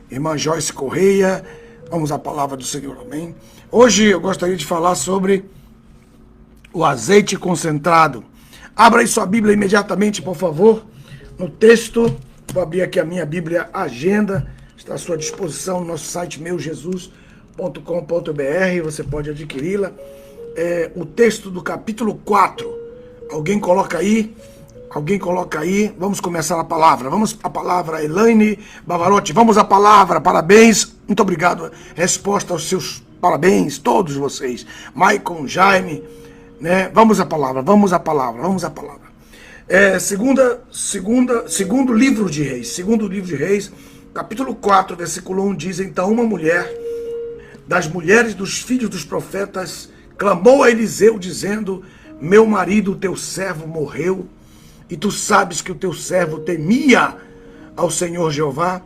Irmã Joyce Correia, vamos à palavra do Senhor, amém? Hoje eu gostaria de falar sobre o azeite concentrado. Abra aí sua Bíblia imediatamente, por favor, no texto. Vou abrir aqui a minha Bíblia Agenda, está à sua disposição no nosso site meujesus.com.br, você pode adquiri-la. O texto do capítulo 4, alguém coloca aí, vamos começar a palavra. Vamos à palavra, Elaine Bavarotti, vamos à palavra, parabéns, muito obrigado. Resposta aos seus parabéns, todos vocês. Maicon, Jaime, né? Vamos à palavra. Segundo livro de Reis, capítulo 4, versículo 1, diz: então uma mulher das mulheres dos filhos dos profetas clamou a Eliseu, dizendo: meu marido, teu servo, morreu, e tu sabes que o teu servo temia ao Senhor Jeová,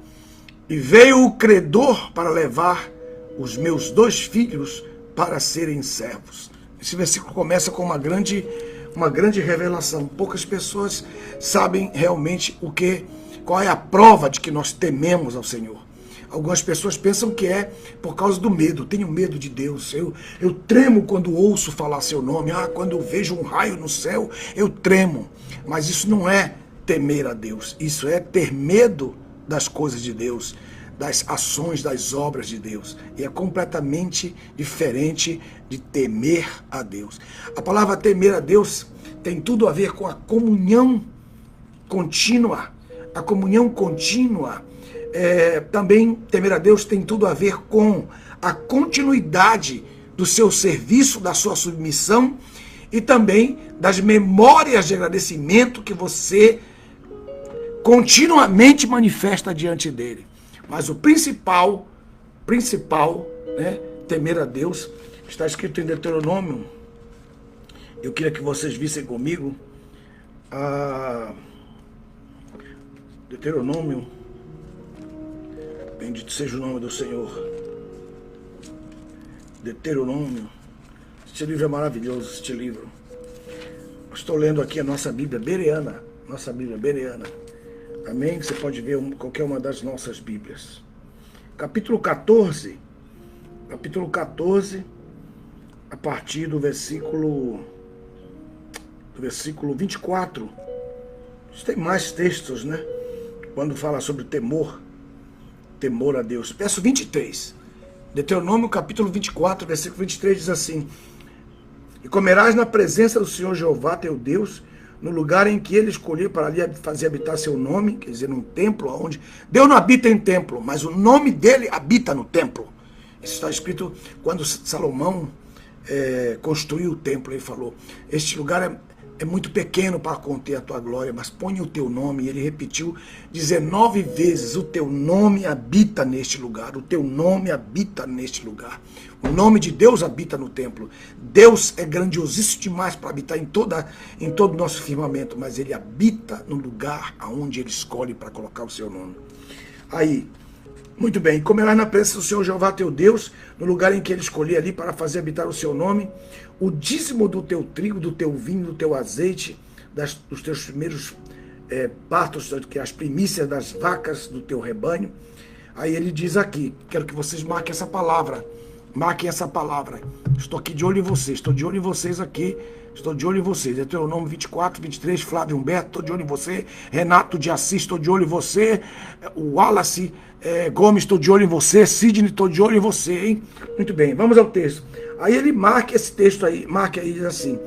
e veio o credor para levar os meus 2 filhos para serem servos. Esse versículo começa com uma grande revelação. Poucas pessoas sabem realmente qual é a prova de que nós tememos ao Senhor. Algumas pessoas pensam que é por causa do medo. Tenho medo de Deus. Eu tremo quando ouço falar seu nome. Quando eu vejo um raio no céu, eu tremo. Mas isso não é temer a Deus. Isso é ter medo das coisas de Deus, das ações, das obras de Deus. E é completamente diferente de temer a Deus. A palavra temer a Deus tem tudo a ver com a comunhão contínua. A comunhão contínua. Também temer a Deus tem tudo a ver com a continuidade do seu serviço, da sua submissão e também das memórias de agradecimento que você continuamente manifesta diante dele. Mas o principal, né, temer a Deus, está escrito em Deuteronômio. Eu queria que vocês vissem comigo Deuteronômio. Bendito seja o nome do Senhor. Deuteronômio. Este livro é maravilhoso, este livro. Estou lendo aqui a nossa Bíblia Bereana. Amém? Você pode ver qualquer uma das nossas Bíblias. Capítulo 14, a partir do versículo 24. Tem mais textos, né? Quando fala sobre temor a Deus. Verso 23. Deuteronômio capítulo 24, versículo 23 diz assim: e comerás na presença do Senhor Jeová teu Deus, no lugar em que ele escolheu para ali fazer habitar seu nome, quer dizer, num templo onde Deus não habita em templo, mas o nome dele habita no templo. Isso está escrito quando Salomão construiu o templo. Ele falou: este lugar é muito pequeno para conter a tua glória, mas põe o teu nome. E ele repetiu 19 vezes: o teu nome habita neste lugar, o teu nome habita neste lugar. O nome de Deus habita no templo. Deus é grandiosíssimo demais para habitar em todo o nosso firmamento, mas ele habita no lugar aonde ele escolhe para colocar o seu nome. Aí, muito bem: comerás na presença do Senhor Jeová teu Deus, no lugar em que ele escolher ali para fazer habitar o seu nome, o dízimo do teu trigo, do teu vinho, do teu azeite, dos teus primeiros partos, que é as primícias das vacas do teu rebanho. Aí ele diz aqui, quero que vocês marquem essa palavra. Estou aqui de olho em vocês, estou de olho em vocês aqui. Deuteronômio 24, 23, Flávio Humberto, estou de olho em você. Renato de Assis, estou de olho em você. O Wallace Gomes, estou de olho em você. Sidney, estou de olho em você, hein? Muito bem, vamos ao texto. Aí ele marca esse texto aí, diz assim: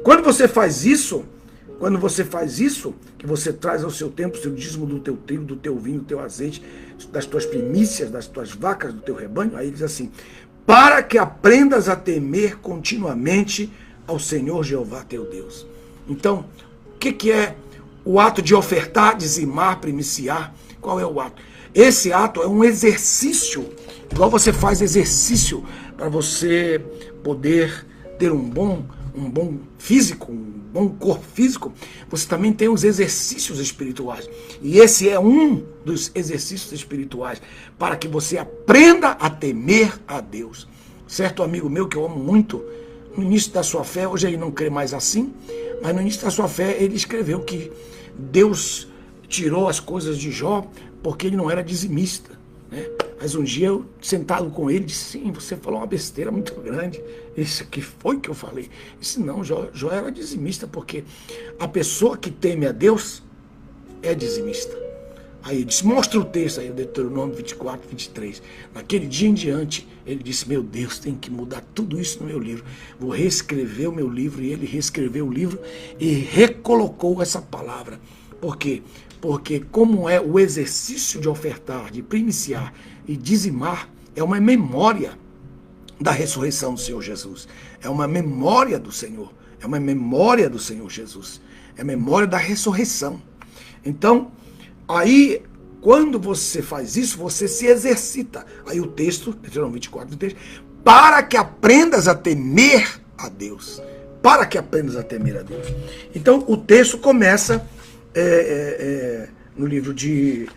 quando você faz isso, que você traz ao seu tempo o seu dízimo do teu trigo, do teu vinho, do teu azeite, das tuas primícias, das tuas vacas, do teu rebanho, aí ele diz assim: para que aprendas a temer continuamente ao Senhor Jeová teu Deus. Então, o que é o ato de ofertar, dizimar, primiciar? Qual é o ato? Esse ato é um exercício, igual você faz exercício para você poder ter um bom físico, um bom corpo físico. Você também tem os exercícios espirituais. E esse é um dos exercícios espirituais para que você aprenda a temer a Deus. Certo amigo meu que eu amo muito, no início da sua fé, hoje ele não crê mais assim, mas no início da sua fé ele escreveu que Deus tirou as coisas de Jó porque ele não era dizimista. né? Mas um dia eu, sentado com ele, disse, sim, você falou uma besteira muito grande. Isso aqui foi que eu falei. Eu disse, não, Jó era dizimista, porque a pessoa que teme a Deus é dizimista. Aí ele disse, mostra o texto aí, Deuteronômio 24, 23. Naquele dia em diante, ele disse, meu Deus, tem que mudar tudo isso no meu livro. Vou reescrever o meu livro. E ele reescreveu o livro e recolocou essa palavra. Por quê? Porque como é o exercício de ofertar, de primiciar e dizimar, é uma memória da ressurreição do Senhor Jesus. É uma memória do Senhor. É uma memória do Senhor Jesus. É memória da ressurreição. Então, aí, quando você faz isso, você se exercita. Aí o texto, Deuteronômio 24, 23, para que aprendas a temer a Deus. Para que aprendas a temer a Deus. Então, o texto começa no livro de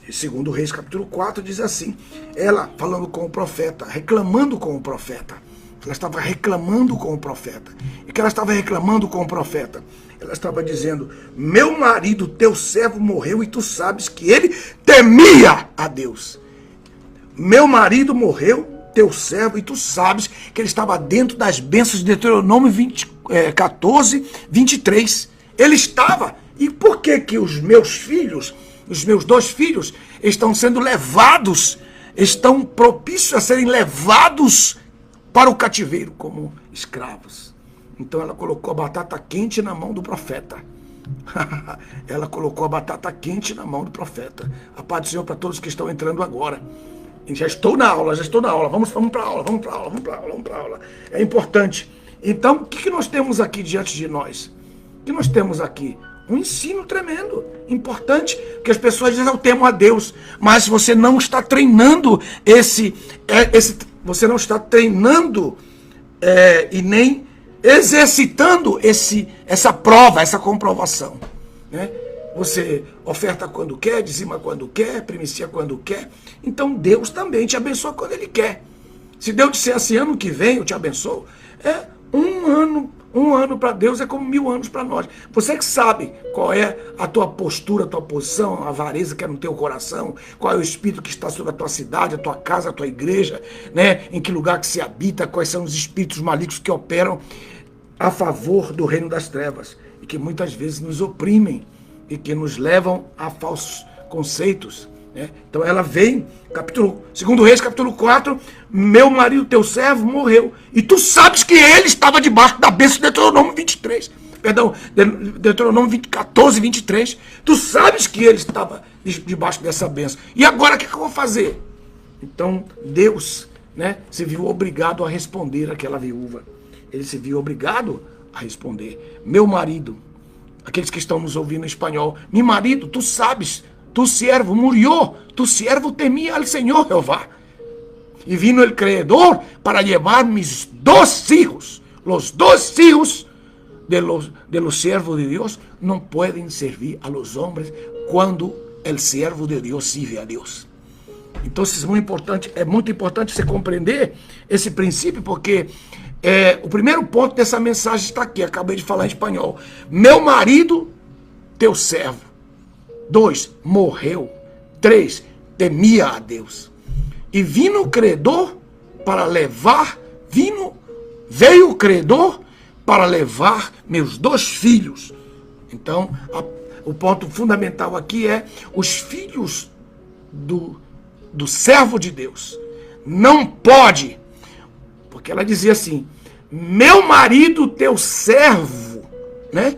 2 Reis, capítulo 4, diz assim, ela falando com o profeta, reclamando com o profeta. Ela estava reclamando com o profeta. E que ela estava reclamando com o profeta? Ela estava dizendo, meu marido, teu servo, morreu e tu sabes que ele temia a Deus. Meu marido morreu, teu servo, e tu sabes que ele estava dentro das bênçãos de Deuteronômio 14, 23. Ele estava. E por que que os meus filhos, os meus 2 filhos, estão sendo levados, estão propícios a serem levados para o cativeiro como escravos? Então ela colocou a batata quente na mão do profeta. Ela colocou a batata quente na mão do profeta. A paz do Senhor para todos que estão entrando agora. E já estou na aula. Vamos para a aula. É importante. Então, o que nós temos aqui diante de nós? O que nós temos aqui? Um ensino tremendo, importante, que as pessoas dizem, eu temo a Deus, mas você não está treinando você não está treinando e nem exercitando essa prova, essa comprovação, né? Você oferta quando quer, dizima quando quer, primicia quando quer. Então Deus também te abençoa quando Ele quer. Se Deus disser assim, ano que vem eu te abençoo, um ano para Deus é como 1000 anos para nós. Você que sabe qual é a tua postura, a tua posição, a avareza que é no teu coração, qual é o espírito que está sobre a tua cidade, a tua casa, a tua igreja, né? Em que lugar que se habita, quais são os espíritos malignos que operam a favor do reino das trevas e que muitas vezes nos oprimem e que nos levam a falsos conceitos. Então ela vem, 2 Reis, capítulo 4, meu marido, teu servo, morreu. E tu sabes que ele estava debaixo da bênção de Deuteronômio 23. Perdão, Deuteronômio 14, 23. Tu sabes que ele estava debaixo dessa bênção. E agora o que eu vou fazer? Então Deus, né, se viu obrigado a responder àquela viúva. Ele se viu obrigado a responder. Meu marido, aqueles que estão nos ouvindo em espanhol, meu marido, tu sabes, tu siervo murió, tu siervo temía al Señor Jehová. Y vino el creador para llevar mis 2 hijos. Los 2 hijos de los siervos de Dios no pueden servir a los hombres cuando el siervo de Dios sirve a Dios. Então é muito importante você compreender esse princípio, porque o primeiro ponto dessa mensagem está aqui, acabei de falar em espanhol. Meu marido, teu servo. 2, morreu. 3, temia a Deus. E vindo o credor para levar, veio o credor para levar meus 2 filhos. Então, o ponto fundamental aqui é os filhos do servo de Deus. Não pode, porque ela dizia assim, meu marido, teu servo, né?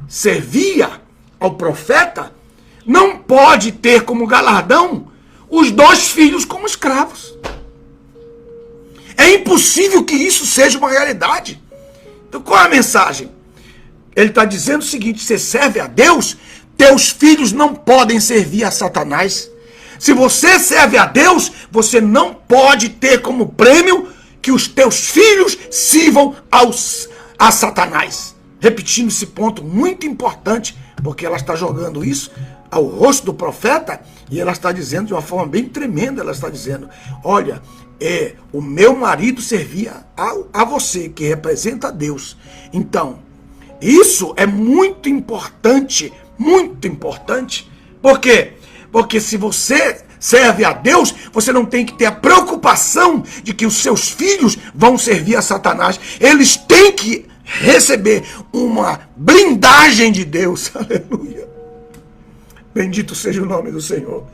Servia ao profeta, não pode ter como galardão os 2 filhos como escravos. É impossível que isso seja uma realidade. Então qual é a mensagem? Ele está dizendo o seguinte, você serve a Deus, teus filhos não podem servir a Satanás. Se você serve a Deus, você não pode ter como prêmio que os teus filhos sirvam a Satanás. Repetindo esse ponto muito importante, porque ela está jogando isso ao rosto do profeta e ela está dizendo de uma forma bem tremenda, ela está dizendo, olha, o meu marido servia a você, que representa a Deus. Então, isso é muito importante, por quê? Porque se você serve a Deus, você não tem que ter a preocupação de que os seus filhos vão servir a Satanás. Eles têm que receber uma blindagem de Deus. Aleluia. Bendito seja o nome do Senhor.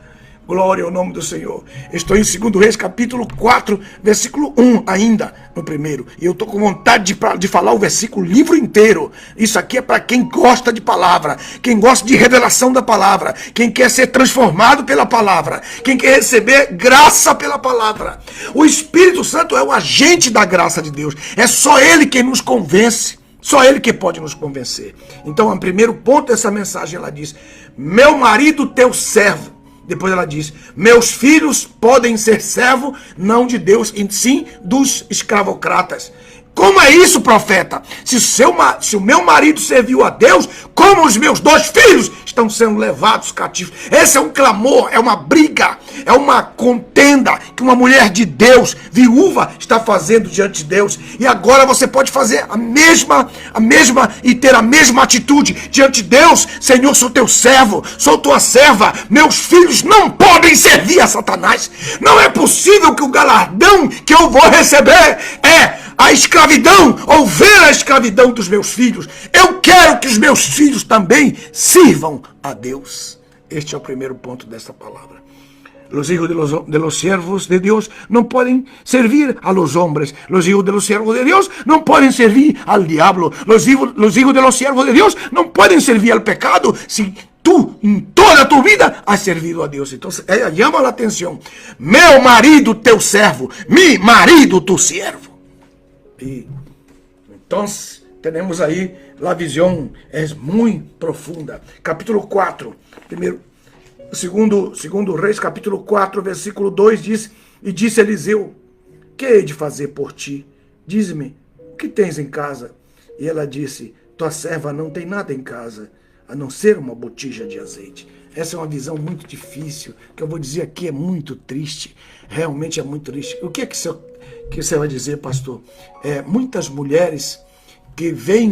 Glória ao nome do Senhor. Estou em 2 Reis, capítulo 4, versículo 1 ainda, no primeiro. E eu estou com vontade de falar o versículo, o livro inteiro. Isso aqui é para quem gosta de palavra, quem gosta de revelação da palavra, quem quer ser transformado pela palavra, quem quer receber graça pela palavra. O Espírito Santo é o agente da graça de Deus. É só Ele quem nos convence. Só Ele que pode nos convencer. Então, o primeiro ponto dessa mensagem, ela diz: meu marido, teu servo. Depois ela diz: meus filhos podem ser servo, não de Deus, e sim dos escravocratas. Como é isso, profeta? Se o meu marido serviu a Deus, como os meus 2 filhos estão sendo levados cativos? Esse é um clamor, é uma briga, é uma contenda que uma mulher de Deus, viúva, está fazendo diante de Deus. E agora você pode fazer a mesma e ter a mesma atitude diante de Deus. Senhor, sou teu servo, sou tua serva, meus filhos não podem servir a Satanás. Não é possível que o galardão que eu vou receber é a escravidão, ou ver a escravidão dos meus filhos. Eu quero que os meus filhos também sirvam a Deus. Este é o primeiro ponto desta palavra. Los hijos de los siervos de Dios no pueden servir a los hombres. Los hijos de los siervos de Dios no pueden servir al diablo. Los hijos de los siervos de Dios no pueden servir al pecado si tú em toda a tua vida has servido a Deus. Então ela chama a atenção: meu marido, teu servo, mi marido, tu siervo. E então temos aí a visão é muito profunda. Capítulo 4, segundo Reis, capítulo 4, versículo 2 diz: e disse Eliseu: que hei de fazer por ti? Dize-me, o que tens em casa? E ela disse: tua serva não tem nada em casa, a não ser uma botija de azeite. Essa é uma visão muito difícil, que eu vou dizer aqui é muito triste, realmente é muito triste. O que é que você vai dizer, pastor? Muitas mulheres que vêm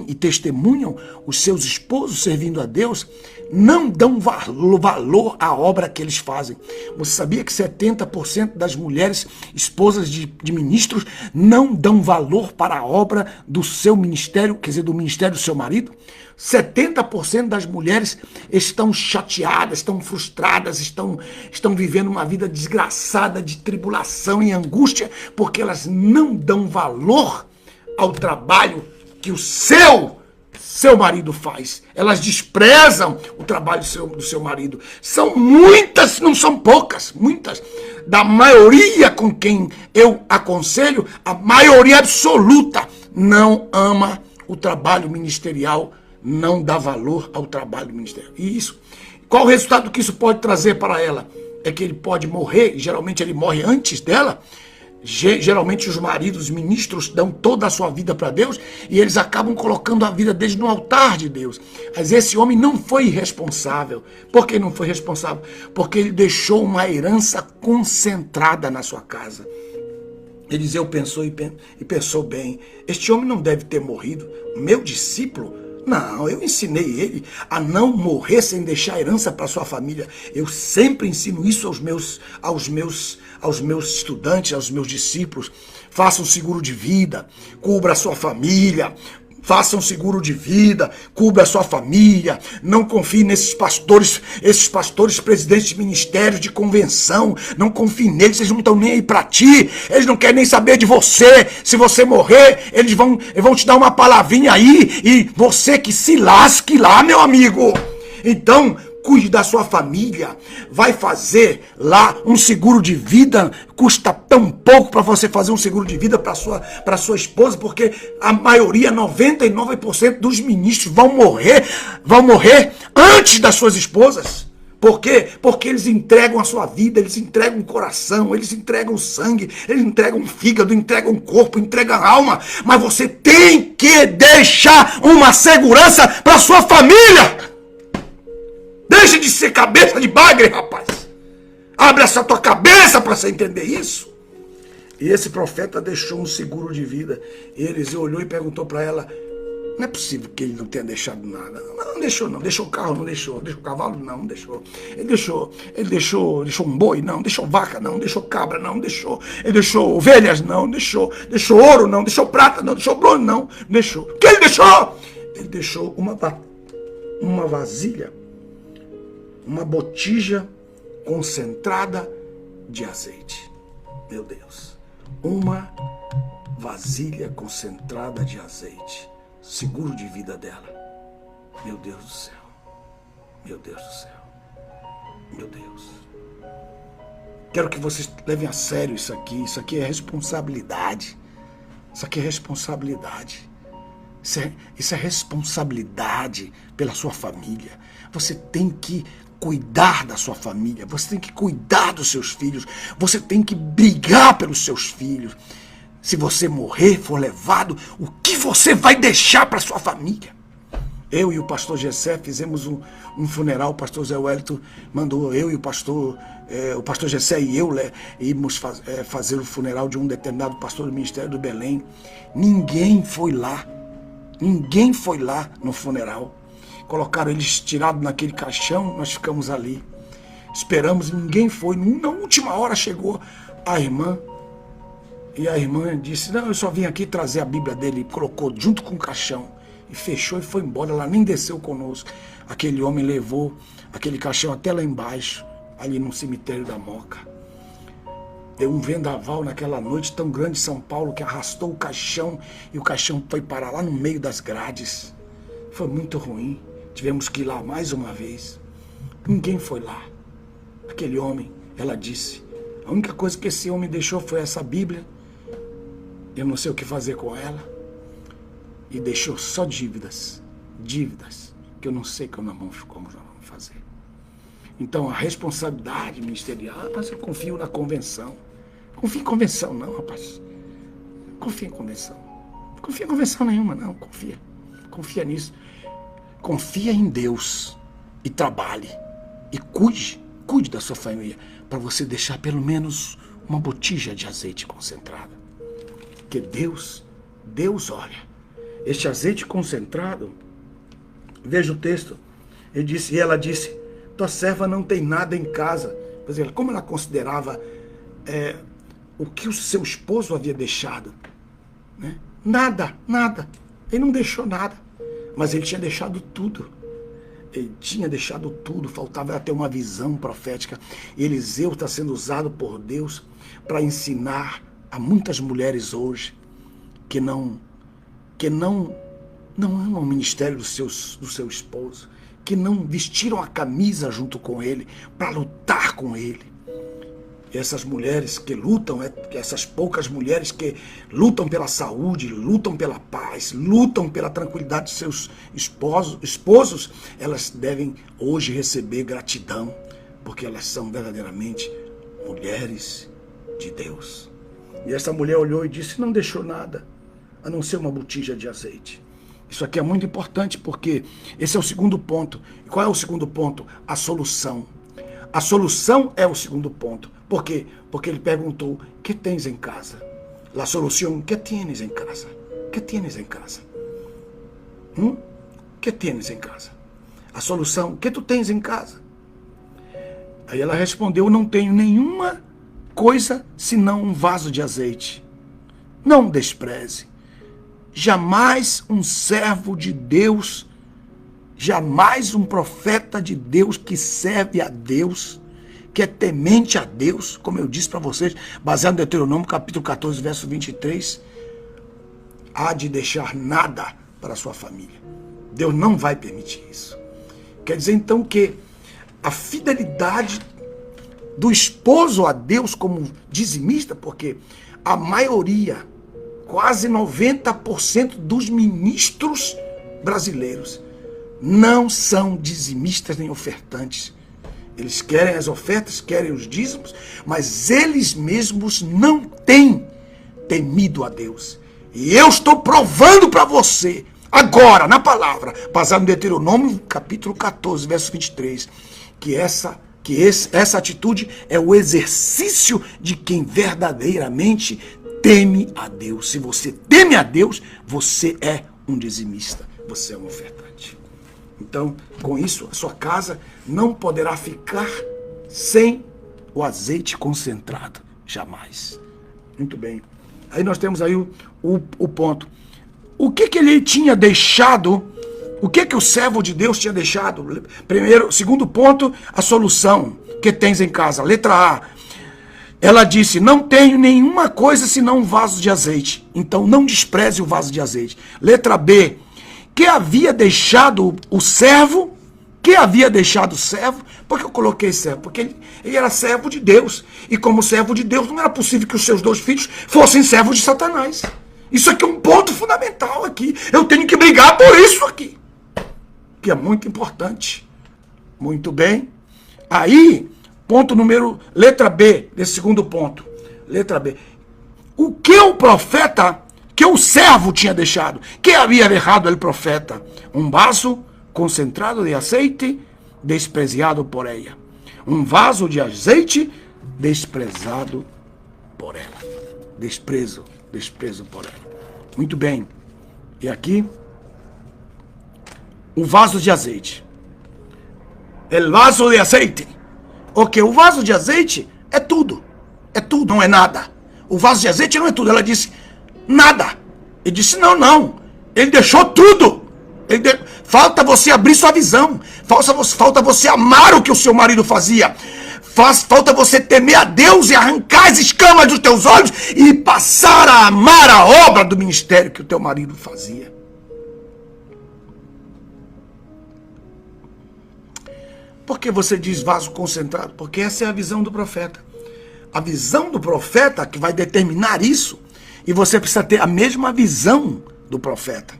e testemunham os seus esposos servindo a Deus, não dão valor à obra que eles fazem. Você sabia que 70% das mulheres esposas de ministros não dão valor para a obra do seu ministério, quer dizer, do ministério do seu marido? 70% das mulheres estão chateadas, estão frustradas, estão vivendo uma vida desgraçada de tribulação e angústia, porque elas não dão valor ao trabalho que o seu marido faz. Elas desprezam o trabalho do seu marido. São muitas, não são poucas, muitas. Da maioria com quem eu aconselho, a maioria absoluta não ama o trabalho ministerial, não dá valor ao trabalho ministerial. E isso, qual o resultado que isso pode trazer para ela? É que ele pode morrer, e geralmente ele morre antes dela. Geralmente os maridos, os ministros, dão toda a sua vida para Deus e eles acabam colocando a vida deles no altar de Deus. Mas esse homem não foi responsável. Por que não foi responsável? Porque ele deixou uma herança concentrada na sua casa. Eliseu pensou e pensou bem: este homem não deve ter morrido. Meu discípulo? Não, eu ensinei ele a não morrer sem deixar herança para sua família. Eu sempre ensino isso aos meus estudantes, aos meus discípulos. Faça um seguro de vida, cubra a sua família. Faça um seguro de vida, cubra a sua família. Não confie nesses pastores, presidentes de ministérios, de convenção. Não confie neles, eles não estão nem aí para ti. Eles não querem nem saber de você. Se você morrer, eles vão te dar uma palavrinha aí e você que se lasque lá, meu amigo. Então, cuide da sua família, vai fazer lá um seguro de vida, custa tão pouco para você fazer um seguro de vida para sua esposa, porque a maioria, 99% dos ministros vão morrer antes das suas esposas. Por quê? Porque eles entregam a sua vida, eles entregam o coração, eles entregam o sangue, eles entregam o fígado, entregam o corpo, entregam a alma, mas você tem que deixar uma segurança para sua família. Deixa de ser cabeça de bagre, rapaz. Abre essa tua cabeça para você entender isso. E esse profeta deixou um seguro de vida. E Eliseu olhou e perguntou para ela: Não é possível que ele não tenha deixado nada. Não deixou, não. Deixou o carro, não deixou. Deixou o cavalo, não deixou. Ele deixou um boi, não. Deixou vaca, não. Deixou cabra, não. Deixou. Ele deixou ovelhas, não. Deixou. Deixou ouro, não. Deixou prata, não. Deixou bronze, não. Deixou. O que ele deixou? Ele deixou uma vasilha, uma botija concentrada de azeite. Meu Deus. Uma vasilha concentrada de azeite. Seguro de vida dela. Meu Deus do céu. Meu Deus do céu. Meu Deus. Quero que vocês levem a sério isso aqui. Isso aqui é responsabilidade. Isso aqui é responsabilidade. Isso é responsabilidade pela sua família. Você tem que cuidar da sua família. Você tem que cuidar dos seus filhos. Você tem que brigar pelos seus filhos. Se você morrer, for levado, o que você vai deixar para sua família? Eu e o pastor Gessé fizemos um funeral. O pastor Zé Wellington mandou eu e o pastor Gessé e eu íamos fazer o funeral de um determinado pastor do Ministério do Belém. Ninguém foi lá. Ninguém foi lá no funeral. Colocaram eles tirados naquele caixão, nós ficamos ali. Esperamos, ninguém foi. Na última hora chegou a irmã. E a irmã disse, não, eu só vim aqui trazer a Bíblia dele. E colocou junto com o caixão. E fechou e foi embora. Ela nem desceu conosco. Aquele homem levou aquele caixão até lá embaixo, ali no cemitério da Moca. Deu um vendaval naquela noite tão grande em São Paulo que arrastou o caixão. E o caixão foi parar lá no meio das grades. Foi muito ruim. Tivemos que ir lá mais uma vez. Ninguém foi lá. Aquele homem, ela disse, a única coisa que esse homem deixou foi essa Bíblia. Eu não sei o que fazer com ela. E deixou só dívidas. Dívidas. Que eu não sei como nós vamos fazer. Então a responsabilidade ministerial, mas eu confio na convenção. Confio em convenção não, rapaz. Confia em convenção. Confia em convenção nenhuma, não. Confia. Confia nisso. Confia em Deus. E trabalhe. E cuide da sua família. Para você deixar pelo menos uma botija de azeite concentrado. Porque Deus olha. Este azeite concentrado, veja o texto, e ela disse, tua serva não tem nada em casa. Quer dizer, como ela considerava o que o seu esposo havia deixado? Né? Nada. Ele não deixou nada, mas ele tinha deixado tudo. Ele tinha deixado tudo, faltava até uma visão profética. Eliseu está sendo usado por Deus para ensinar a muitas mulheres hoje que não amam o ministério do seu esposo, que não vestiram a camisa junto com ele para lutar com ele. E essas mulheres que lutam, essas poucas mulheres que lutam pela saúde, lutam pela paz, lutam pela tranquilidade de seus esposos, elas devem hoje receber gratidão, porque elas são verdadeiramente mulheres de Deus. E essa mulher olhou e disse, não deixou nada, a não ser uma botija de azeite. Isso aqui é muito importante, porque esse é o segundo ponto. E qual é o segundo ponto? A solução. A solução é o segundo ponto. Por quê? Porque ele perguntou, que tens em casa? La solución, que tienes em casa? Que tienes em casa? Que tienes em casa? A solução, que tu tens em casa? Aí ela respondeu, não tenho nenhuma coisa senão um vaso de azeite. Não despreze. Jamais um servo de Deus, jamais um profeta de Deus que serve a Deus, que é temente a Deus, como eu disse para vocês, baseado no Deuteronômio capítulo 14, verso 23, há de deixar nada para a sua família. Deus não vai permitir isso. Quer dizer então que a fidelidade do esposo a Deus como dizimista, porque a maioria, quase 90% dos ministros brasileiros não são dizimistas nem ofertantes. Eles querem as ofertas, querem os dízimos, mas eles mesmos não têm temido a Deus. E eu estou provando para você, agora, na palavra, baseado no Deuteronômio, capítulo 14, verso 23, que essa atitude é o exercício de quem verdadeiramente teme a Deus. Se você teme a Deus, você é um dizimista. você é um ofertante. Então, com isso, a sua casa não poderá ficar sem o azeite concentrado, jamais. Muito bem. Aí nós temos aí o ponto. O que ele tinha deixado, o que o servo de Deus tinha deixado? Primeiro, segundo ponto, a solução que tens em casa. Letra A. Ela disse, não tenho nenhuma coisa senão um vaso de azeite. Então não despreze o vaso de azeite. Letra B. Que havia deixado o servo? Que havia deixado o servo? Por que eu coloquei servo? Porque ele era servo de Deus. E como servo de Deus, não era possível que os seus 2 filhos fossem servos de Satanás. Isso aqui é um ponto fundamental aqui. Eu tenho que brigar por isso aqui. Que é muito importante. Muito bem. Aí, ponto número... Letra B, desse segundo ponto. Letra B. O que o profeta, que o servo tinha deixado? Que havia errado ele, profeta? Um vaso concentrado de azeite, desprezado por ela. Um vaso de azeite, desprezado por ela. Desprezo por ela. Muito bem. E aqui, o vaso de azeite. El vaso de azeite. Ok, o vaso de azeite é tudo. É tudo, não é nada. O vaso de azeite não é tudo. Ela disse, nada. Ele disse, não. Ele deixou tudo. Falta você abrir sua visão. Falta você amar o que o seu marido fazia. Falta você temer a Deus e arrancar as escamas dos teus olhos e passar a amar a obra do ministério que o teu marido fazia. Por que você diz vaso concentrado? Porque essa é a visão do profeta. A visão do profeta que vai determinar isso. E você precisa ter a mesma visão do profeta.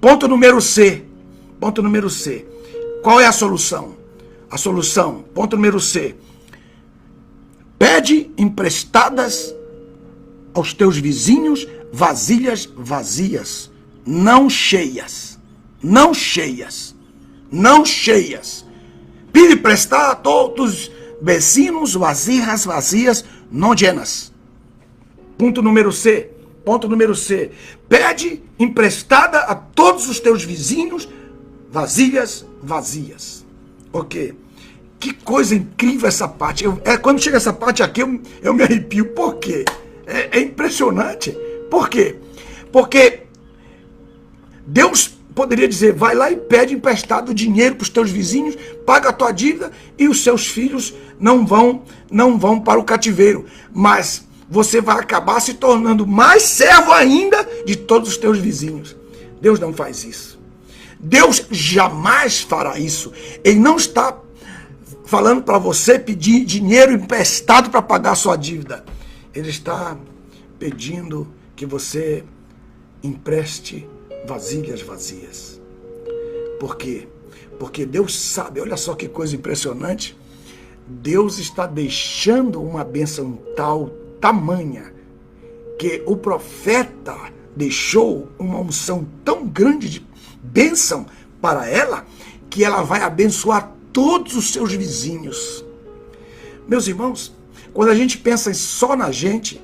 Ponto número C. Ponto número C. Qual é a solução? A solução, ponto número C. Pede emprestadas aos teus vizinhos vasilhas vazias, não cheias. Não cheias. Não cheias. Pede emprestar a todos os vecinos vasilhas vazias, não llenas. Ponto número C. Ponto número C. Pede emprestada a todos os teus vizinhos vasilhas vazias. Ok. Que coisa incrível essa parte. Quando chega essa parte aqui, eu me arrepio. Por quê? É impressionante. Por quê? Porque Deus poderia dizer, vai lá e pede emprestado dinheiro para os teus vizinhos, paga a tua dívida e os seus filhos não vão para o cativeiro. Mas você vai acabar se tornando mais servo ainda de todos os teus vizinhos. Deus não faz isso. Deus jamais fará isso. Ele não está falando para você pedir dinheiro emprestado para pagar a sua dívida. Ele está pedindo que você empreste vasilhas vazias. Por quê? Porque Deus sabe, olha só que coisa impressionante. Deus está deixando uma bênção tamanha que o profeta deixou uma unção tão grande de bênção para ela que ela vai abençoar todos os seus vizinhos. Meus irmãos, quando a gente pensa só na gente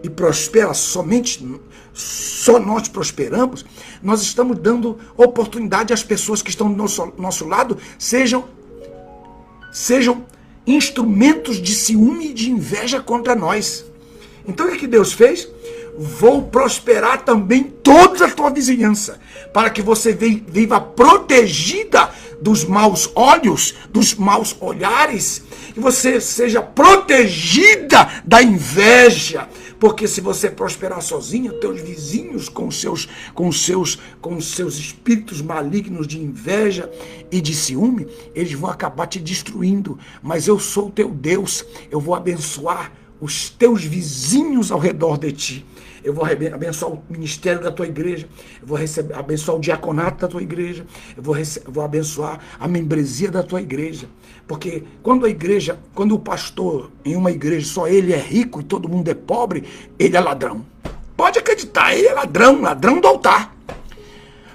e prospera somente, só nós prosperamos, nós estamos dando oportunidade às pessoas que estão do nosso lado sejam instrumentos de ciúme e de inveja contra nós. Então o que Deus fez? Vou prosperar também toda a tua vizinhança, para que você viva protegida dos maus olhos, dos maus olhares, e você seja protegida da inveja, porque se você prosperar sozinho, teus vizinhos com os seus espíritos malignos de inveja e de ciúme, eles vão acabar te destruindo. Mas eu sou o teu Deus, eu vou abençoar os teus vizinhos ao redor de ti. Eu vou abençoar o ministério da tua igreja, eu vou abençoar o diaconato da tua igreja, eu vou abençoar a membresia da tua igreja. Porque quando o pastor em uma igreja, só ele é rico e todo mundo é pobre, ele é ladrão. Pode acreditar, ele é ladrão do altar.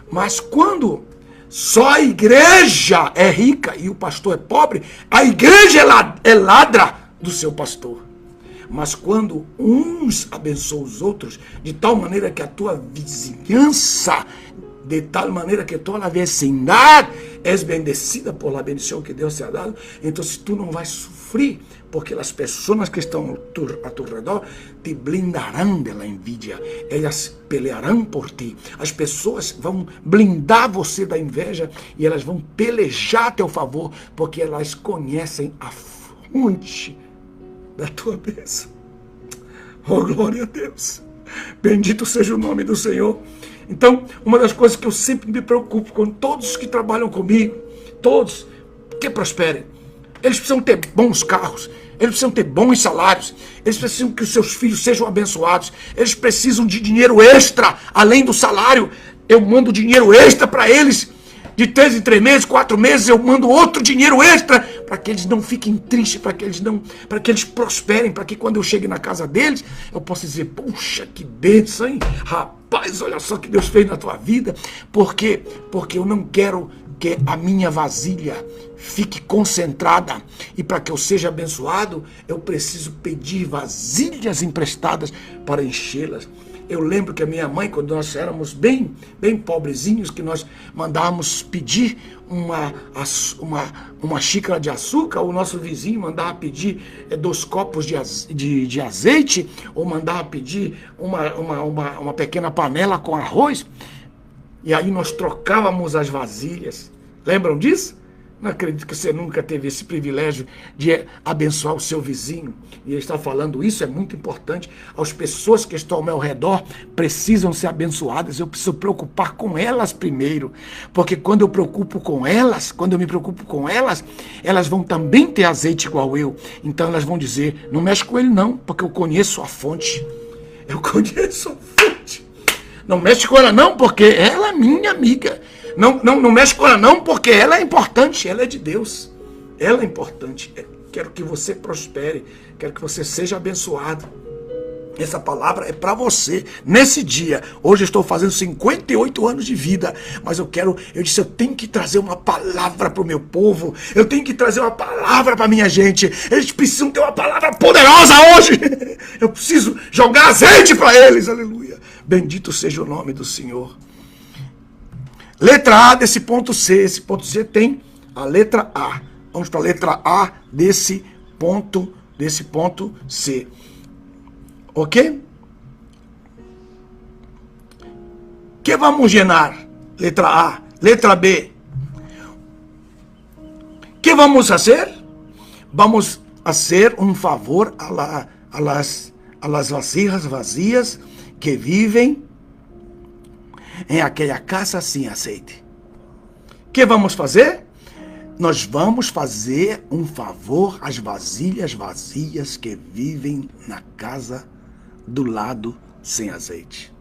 Mas quando só a igreja é rica e o pastor é pobre, a igreja é ladra do seu pastor. Mas quando uns abençoam os outros, de tal maneira que a tua vizinhança de tal manera que toda a vecindad es bendecida por la bendición que Deus te ha dado. Então tu não vais sofrer, porque as pessoas que estão a tu redor te blindarão da envidia. Elas pelearão por ti. As pessoas vão blindar você da inveja e elas vão pelejar a teu favor, porque elas conhecem a fonte da tua bênção. Oh, glória a Deus. Bendito seja o nome do Senhor. Então, uma das coisas que eu sempre me preocupo com todos que trabalham comigo, todos que prosperem, eles precisam ter bons carros, eles precisam ter bons salários, eles precisam que os seus filhos sejam abençoados, eles precisam de dinheiro extra, além do salário. Eu mando dinheiro extra para eles, de 3 em 3 meses, 4 meses, eu mando outro dinheiro extra, para que eles não fiquem tristes, para que eles prosperem, para que quando eu chegue na casa deles, eu possa dizer, puxa, que bênção, hein? Rapaz, olha só o que Deus fez na tua vida. Porque eu não quero que a minha vasilha fique concentrada. E para que eu seja abençoado, eu preciso pedir vasilhas emprestadas para enchê-las. Eu lembro que a minha mãe, quando nós éramos bem pobrezinhos, que nós mandávamos pedir uma xícara de açúcar, o nosso vizinho mandava pedir 2 copos de azeite, ou mandava pedir uma pequena panela com arroz, e aí nós trocávamos as vasilhas. Lembram disso? Não acredito que você nunca teve esse privilégio de abençoar o seu vizinho. E ele está falando isso, é muito importante. As pessoas que estão ao meu redor precisam ser abençoadas. Eu preciso preocupar com elas primeiro. Porque quando eu me preocupo com elas, elas vão também ter azeite igual eu. Então elas vão dizer, não mexe com ele não, porque eu conheço a fonte. Eu conheço a fonte. Não mexe com ela não, porque ela é minha amiga. Não mexe com ela não, porque ela é importante, ela é de Deus. Ela é importante. Quero que você prospere, quero que você seja abençoado. Essa palavra é para você, nesse dia. Hoje eu estou fazendo 58 anos de vida, mas eu disse, eu tenho que trazer uma palavra para o meu povo, eu tenho que trazer uma palavra para minha gente. Eles precisam ter uma palavra poderosa hoje. Eu preciso jogar azeite para eles, aleluia. Bendito seja o nome do Senhor. Letra A desse ponto C. Esse ponto C tem a letra A. Vamos para a letra A desse ponto C. Ok? Que vamos llenar? Letra A. Letra B. Que vamos fazer? Vamos fazer um favor a las vasijas vazias que vivem em aquela casa sem azeite. Que vamos fazer? Nós vamos fazer um favor às vasilhas vazias que vivem na casa do lado sem azeite.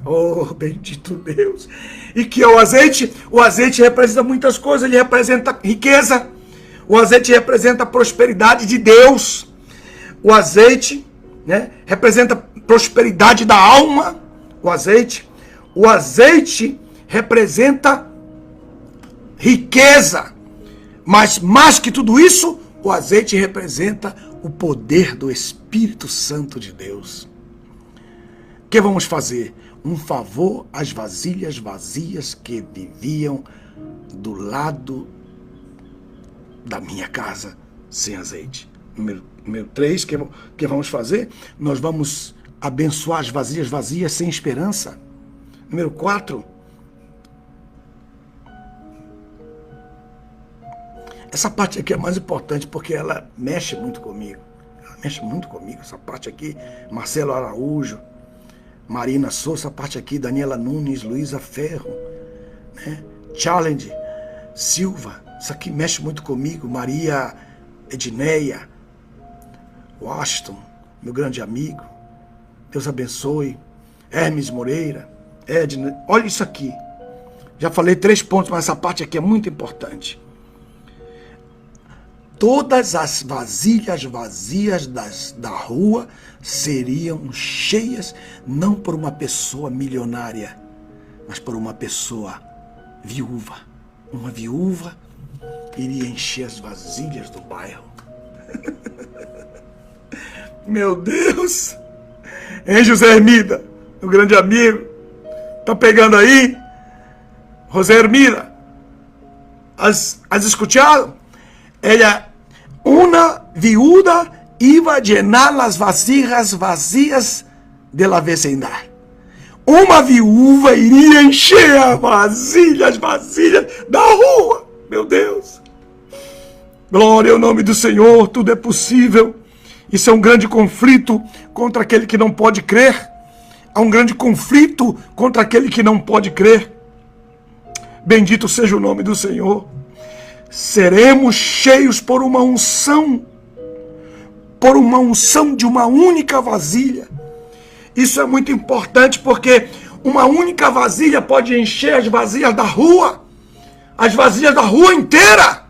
Oh, bendito Deus! E que é o azeite? O azeite representa muitas coisas. Ele representa riqueza. O azeite representa a prosperidade de Deus. O azeite, né, representa prosperidade da alma. O azeite representa riqueza, mas mais que tudo isso, o azeite representa o poder do Espírito Santo de Deus. O que vamos fazer? Um favor às vasilhas vazias que viviam do lado da minha casa sem azeite. Número 3, que vamos fazer? Nós vamos abençoar as vasilhas vazias sem esperança. Número 4, essa parte aqui é mais importante porque ela mexe muito comigo. Essa parte aqui, Marcelo Araújo, Marina Souza, essa parte aqui, Daniela Nunes, Luísa Ferro, né? Challenge, Silva, isso aqui mexe muito comigo. Maria Edneia, Washington, meu grande amigo, Deus abençoe. Hermes Moreira, Edna, olha isso aqui. Já falei 3 pontos, mas essa parte aqui é muito importante. Todas as vasilhas vazias da rua seriam cheias, não por uma pessoa milionária, mas por uma pessoa viúva. Uma viúva iria encher as vasilhas do bairro. Meu Deus! Hein, José Hermida, meu grande amigo? Tá pegando aí? José Hermida, ¿has escuchado? Ella, una viuda iba a llenar las vasijas vacías de la vecindad. Uma viúva iria encher as vasilhas da rua. Meu Deus. Glória ao nome do Senhor, tudo é possível. Isso é um grande conflito contra aquele que não pode crer. Há um grande conflito contra aquele que não pode crer. Bendito seja o nome do Senhor. Seremos cheios por uma unção de uma única vasilha. Isso é muito importante porque uma única vasilha pode encher as vasilhas da rua inteira.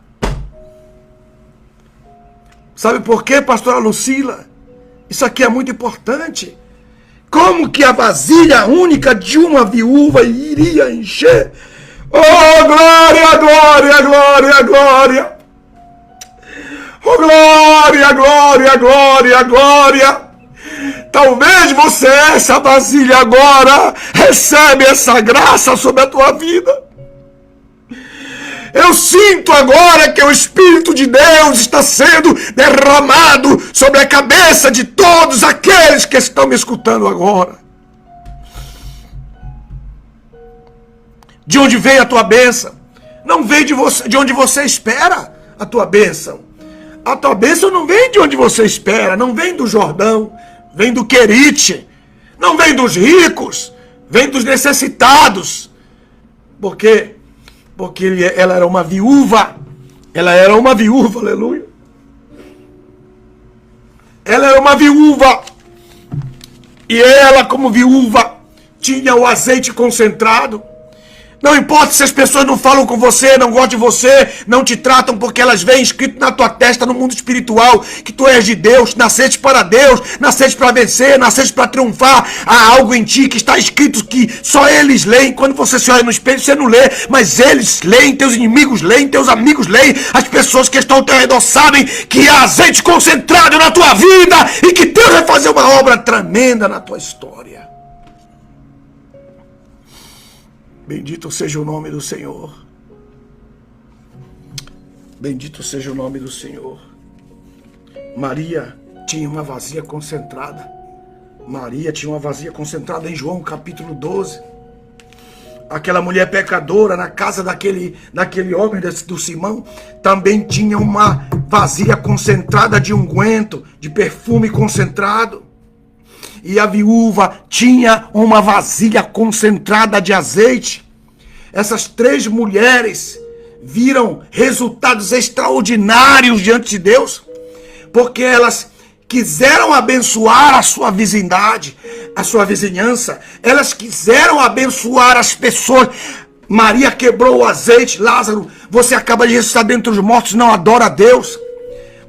Sabe por quê, pastora Lucila? Isso aqui é muito importante. Como que a vasilha única de uma viúva iria encher? Oh, glória, glória, glória, glória. Oh, glória, glória, glória, glória. Talvez você, essa vasilha agora, recebe essa graça sobre a tua vida. Eu sinto agora que o Espírito de Deus está sendo derramado sobre a cabeça de todos aqueles que estão me escutando agora. De onde vem a tua bênção? Não vem de onde você espera a tua bênção. A tua bênção não vem de onde você espera, não vem do Jordão, vem do Querite, não vem dos ricos, vem dos necessitados. Porque ela era uma viúva. Ela era uma viúva, aleluia. Ela era uma viúva. E ela, como viúva, tinha o azeite concentrado. Não importa se as pessoas não falam com você, não gostam de você, não te tratam, porque elas veem escrito na tua testa, no mundo espiritual, que tu és de Deus, nasceste para Deus, nasceste para vencer, nasceste para triunfar. Há algo em ti que está escrito que só eles leem. Quando você se olha no espelho, você não lê, mas eles leem, teus inimigos leem, teus amigos leem, as pessoas que estão ao teu redor sabem que há azeite concentrado na tua vida e que Deus vai fazer uma obra tremenda na tua história. Bendito seja o nome do Senhor. Bendito seja o nome do Senhor. Maria tinha uma vasilha concentrada. Maria tinha uma vasilha concentrada em João capítulo 12. Aquela mulher pecadora na casa daquele homem do Simão também tinha uma vasilha concentrada de unguento, de perfume concentrado. E a viúva tinha uma vasilha concentrada de azeite. Essas três mulheres viram resultados extraordinários diante de Deus, porque elas quiseram abençoar a sua vizindade, a sua vizinhança. Elas quiseram abençoar as pessoas. Maria quebrou o azeite. Lázaro, você acaba de ressuscitar dentre os mortos, não adora a Deus.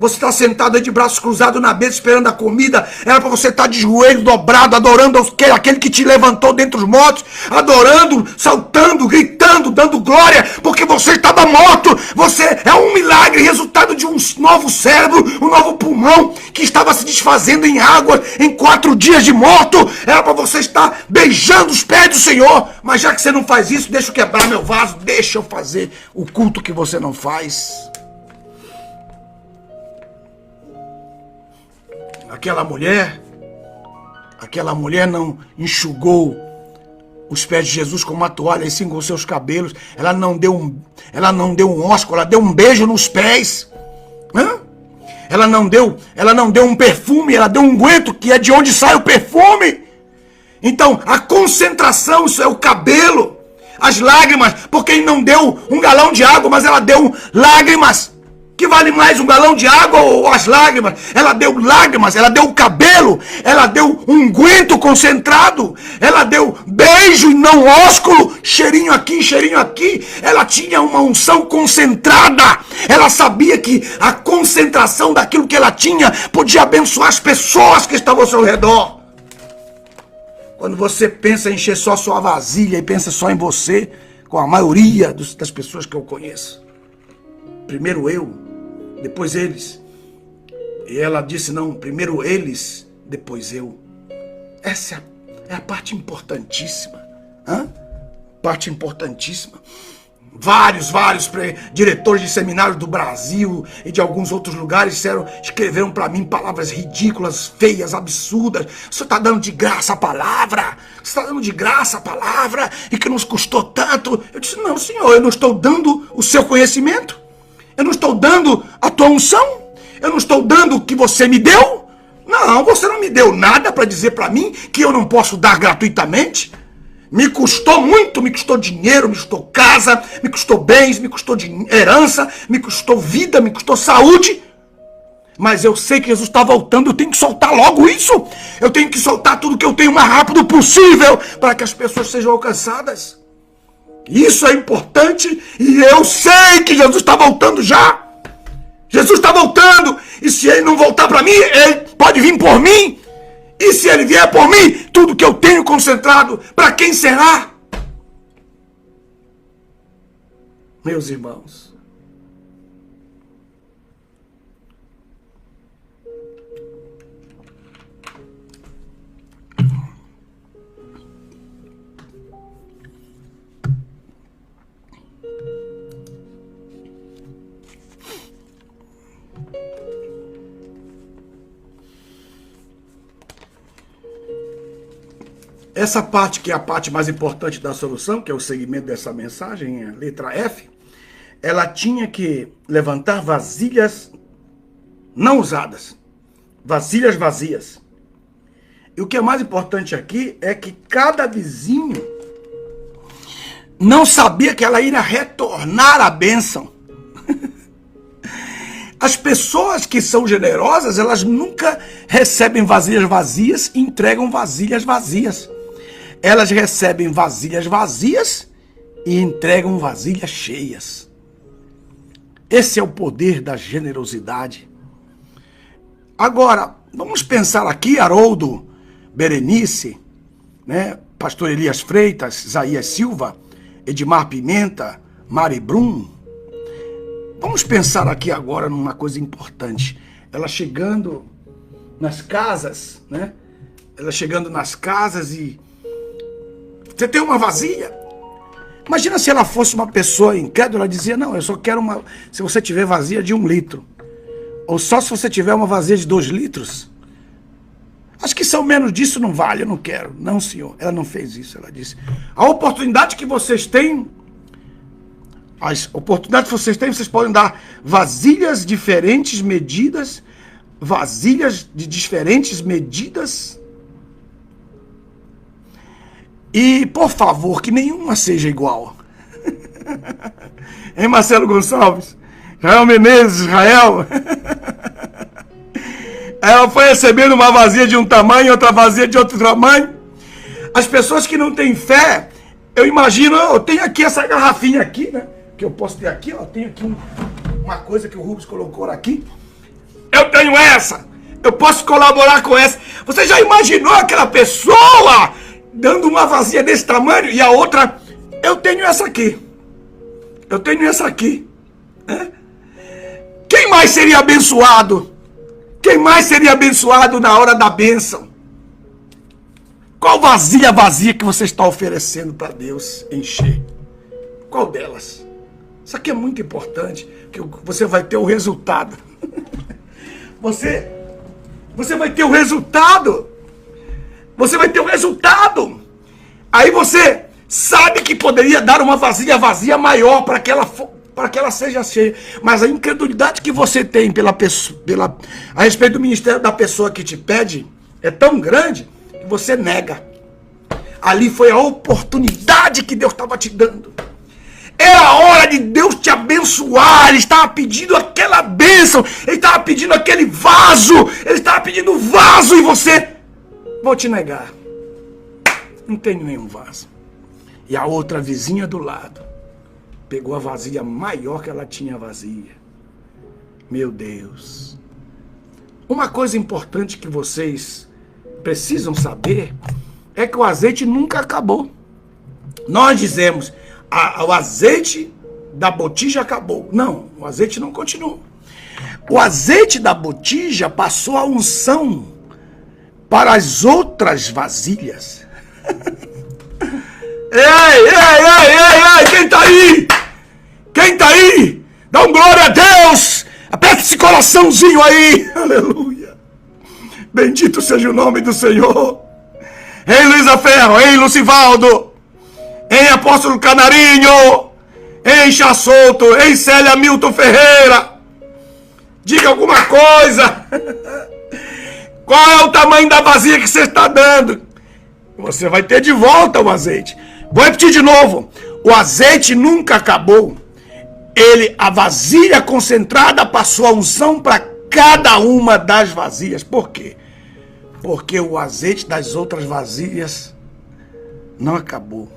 Você está sentado aí de braços cruzados na mesa esperando a comida. Era para você estar de joelho dobrado, adorando aquele que te levantou dentre os mortos, adorando, saltando, gritando, dando glória, porque você estava morto. Você é um milagre, resultado de um novo cérebro, um novo pulmão que estava se desfazendo em água em 4 dias de morto. Era para você estar beijando os pés do Senhor. Mas já que você não faz isso, deixa eu quebrar meu vaso, deixa eu fazer o culto que você não faz. Aquela mulher não enxugou os pés de Jesus com uma toalha e sim com seus cabelos. Ela não deu um ósculo, ela deu um beijo nos pés. Ela não deu um perfume, ela deu um unguento, que é de onde sai o perfume. Então, a concentração, isso é o cabelo, as lágrimas, porque ele não deu um galão de água, mas ela deu lágrimas. Que vale mais, um galão de água ou as lágrimas? Ela deu lágrimas, ela deu cabelo, ela deu unguento concentrado, ela deu beijo e não ósculo, cheirinho aqui, cheirinho aqui. Ela tinha uma unção concentrada. Ela sabia que a concentração daquilo que ela tinha podia abençoar as pessoas que estavam ao seu redor. Quando você pensa em encher só sua vasilha e pensa só em você, com a maioria das pessoas que eu conheço, primeiro eu, depois eles. E ela disse, não, primeiro eles, depois eu. Essa é a parte importantíssima. parte importantíssima. Vários diretores de seminários do Brasil e de alguns outros lugares escreveram para mim palavras ridículas, feias, absurdas. Você está dando de graça a palavra? Você está dando de graça a palavra e que nos custou tanto? Eu disse, não, senhor, eu não estou dando o seu conhecimento. Eu não estou dando a tua unção. Eu não estou dando o que você me deu. Não, você não me deu nada para dizer para mim que eu não posso dar gratuitamente. Me custou muito, me custou dinheiro, me custou casa, me custou bens, me custou herança, me custou vida, me custou saúde. Mas eu sei que Jesus está voltando, eu tenho que soltar logo isso. Eu tenho que soltar tudo que eu tenho o mais rápido possível para que as pessoas sejam alcançadas. Isso é importante e eu sei que Jesus está voltando já. Jesus está voltando e se ele não voltar para mim, ele pode vir por mim. E se ele vier por mim, tudo que eu tenho concentrado, para quem será? Meus irmãos, essa parte que é a parte mais importante da solução, que é o segmento dessa mensagem, a letra F, ela tinha que levantar vasilhas não usadas, vasilhas vazias. E o que é mais importante aqui é que cada vizinho não sabia que ela iria retornar a bênção. As pessoas que são generosas, elas nunca recebem vasilhas vazias e entregam vasilhas vazias. Elas recebem vasilhas vazias e entregam vasilhas cheias. Esse é o poder da generosidade. Agora, vamos pensar aqui, Haroldo, Berenice, né, Pastor Elias Freitas, Isaías Silva, Edmar Pimenta, Mari Brum. Vamos pensar aqui agora numa coisa importante. Ela chegando nas casas, né? Ela chegando nas casas e... Você tem uma vasilha? Imagina se ela fosse uma pessoa incrédula, ela dizia, não, eu só quero uma... Se você tiver vazia de 1 litro. Ou só se você tiver uma vazia de 2 litros. Acho que são menos disso, não vale, eu não quero. Não, senhor, ela não fez isso, ela disse. A oportunidade que vocês têm... As oportunidades que vocês têm, vocês podem dar vasilhas diferentes medidas, vasilhas de diferentes medidas. E, por favor, que nenhuma seja igual. Hein, Marcelo Gonçalves? Israel Menezes, Israel. Ela foi recebendo uma vazia de um tamanho, outra vazia de outro tamanho. As pessoas que não têm fé, eu imagino, eu tenho aqui essa garrafinha aqui, né? Que eu posso ter aqui, ó, tenho aqui uma coisa que o Rubens colocou aqui. Eu tenho essa, eu posso colaborar com essa. Você já imaginou aquela pessoa dando uma vazia desse tamanho e a outra, eu tenho essa aqui. Eu tenho essa aqui. Né? Quem mais seria abençoado? Quem mais seria abençoado na hora da bênção? Qual vasilha vazia que você está oferecendo para Deus encher? Qual delas? Isso aqui é muito importante, que você vai ter o resultado. Você vai ter o resultado. Você vai ter o resultado. Aí você sabe que poderia dar uma vasilha vazia maior para que ela seja cheia. Mas a incredulidade que você tem a respeito do ministério da pessoa que te pede é tão grande que você nega. Ali foi a oportunidade que Deus estava te dando. Era a hora de Deus te abençoar. Ele estava pedindo aquela bênção. Ele estava pedindo aquele vaso. Ele estava pedindo o vaso e você... Vou te negar. Não tenho nenhum vaso. E a outra vizinha do lado pegou a vasilha maior que ela tinha vazia. Meu Deus. Uma coisa importante que vocês precisam saber é que o azeite nunca acabou. Nós dizemos... O azeite da botija acabou. Não, o azeite não continuou. O azeite da botija passou a unção para as outras vasilhas. Ei, quem tá aí? Quem tá aí? Dá um glória a Deus! Aperta esse coraçãozinho aí! Aleluia! Bendito seja o nome do Senhor! Ei, Luísa Ferro! Ei, Lucivaldo! Ei, Apóstolo Canarinho! Ei, Chá Solto! Ei, Célia Milton Ferreira! Diga alguma coisa! Qual é o tamanho da vasilha que você está dando? Você vai ter de volta o azeite. Vou repetir de novo. O azeite nunca acabou. A vasilha concentrada passou a unção para cada uma das vasilhas. Por quê? Porque o azeite das outras vasilhas não acabou.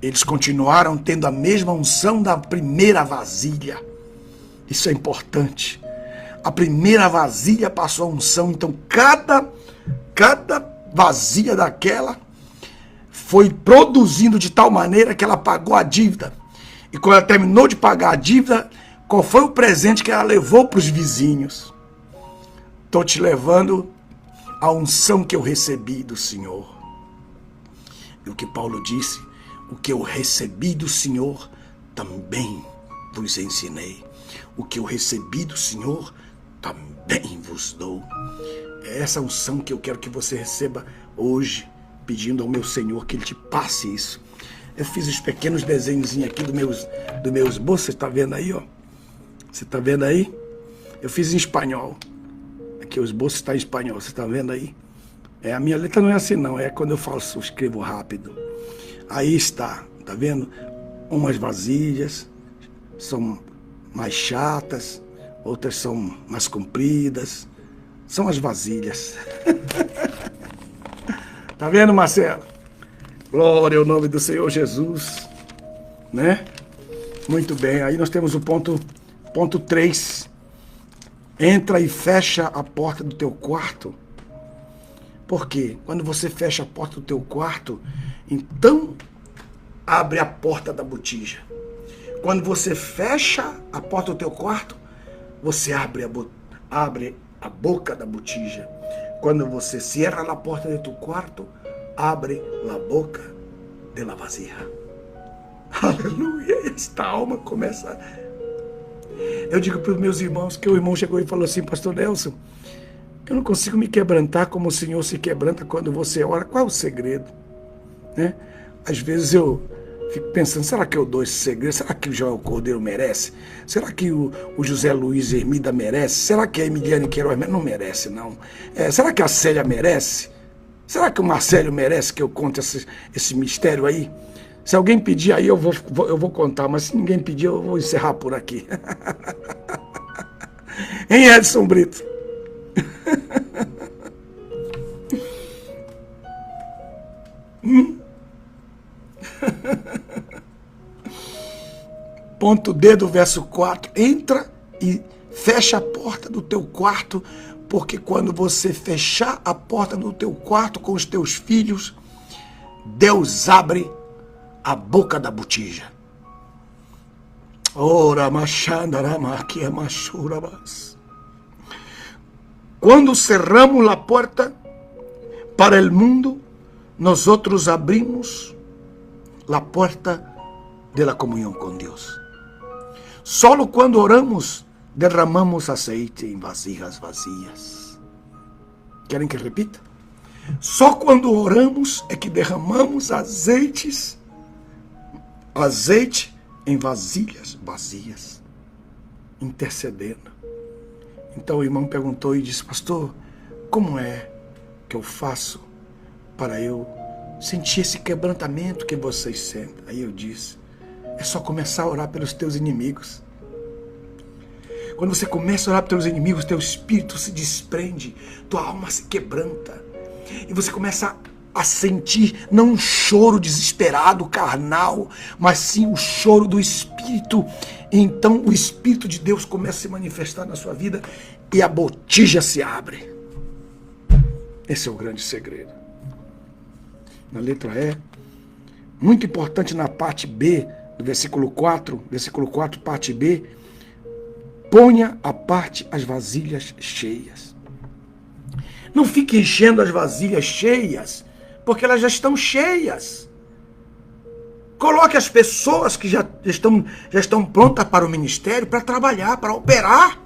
Eles continuaram tendo a mesma unção da primeira vasilha. Isso é importante. A primeira vasilha passou a unção. Então, cada vasilha daquela foi produzindo de tal maneira que ela pagou a dívida. E quando ela terminou de pagar a dívida, qual foi o presente que ela levou para os vizinhos? Estou te levando a unção que eu recebi do Senhor. E o que Paulo disse, o que eu recebi do Senhor, também vos ensinei. O que eu recebi do Senhor, também vos dou. É essa unção que eu quero que você receba hoje, pedindo ao meu Senhor que Ele te passe isso. Eu fiz os pequenos desenhos aqui do meu esboço, você está vendo aí, ó? Você está vendo aí? Eu fiz em espanhol. Aqui o esboço está em espanhol, você está vendo aí? A minha letra não é assim não, é quando eu escrevo rápido. Aí está, tá vendo? Umas vasilhas são mais chatas, outras são mais compridas. São as vasilhas. Tá vendo, Marcelo? Glória ao nome do Senhor Jesus. Né? Muito bem. Aí nós temos o ponto 3. Entra e fecha a porta do teu quarto. Por quê? Quando você fecha a porta do teu quarto, então abre a porta da botija. Quando você fecha a porta do teu quarto, você abre a boca da botija. Quando você cierra a porta de tu quarto, abre a boca de la vasija. Aleluia! Esta alma começa. Eu digo para os meus irmãos, que o irmão chegou e falou assim: Pastor Nelson, eu não consigo me quebrantar como o Senhor se quebranta quando você ora. Qual é o segredo? Né? Às vezes eu fico pensando, será que eu dou esse segredo? Será que o Joel Cordeiro merece? Será que o José Luiz Hermida merece? Será que a Emiliane Queiroz não merece, não? Será que a Célia merece? Será que o Marcelo merece que eu conte esse mistério aí? Se alguém pedir aí, eu vou contar, mas se ninguém pedir, eu vou encerrar por aqui. Hein, Edson Brito? Ponto D do verso 4. Entra e fecha a porta do teu quarto, porque quando você fechar a porta do teu quarto com os teus filhos, Deus abre a boca da botija. Ora, quando cerramos a porta para o mundo, nós outros abrimos a porta da comunhão com Deus. Solo quando oramos, derramamos azeite em vasijas vazias. Querem que repita? Só quando oramos é que derramamos azeite em vasilhas vazias, intercedendo. Então o irmão perguntou e disse: Pastor, como é que eu faço para eu sentir esse quebrantamento que vocês sentem? Aí eu disse: é só começar a orar pelos teus inimigos. Quando você começa a orar pelos teus inimigos, teu espírito se desprende, tua alma se quebranta. E você começa a sentir não um choro desesperado, carnal, mas sim o choro do Espírito. E então o Espírito de Deus começa a se manifestar na sua vida e a botija se abre. Esse é o grande segredo. Na letra E, muito importante na parte B, do versículo 4, parte B, ponha à parte as vasilhas cheias. Não fique enchendo as vasilhas cheias, porque elas já estão cheias. Coloque as pessoas que já estão prontas para o ministério, para trabalhar, para operar.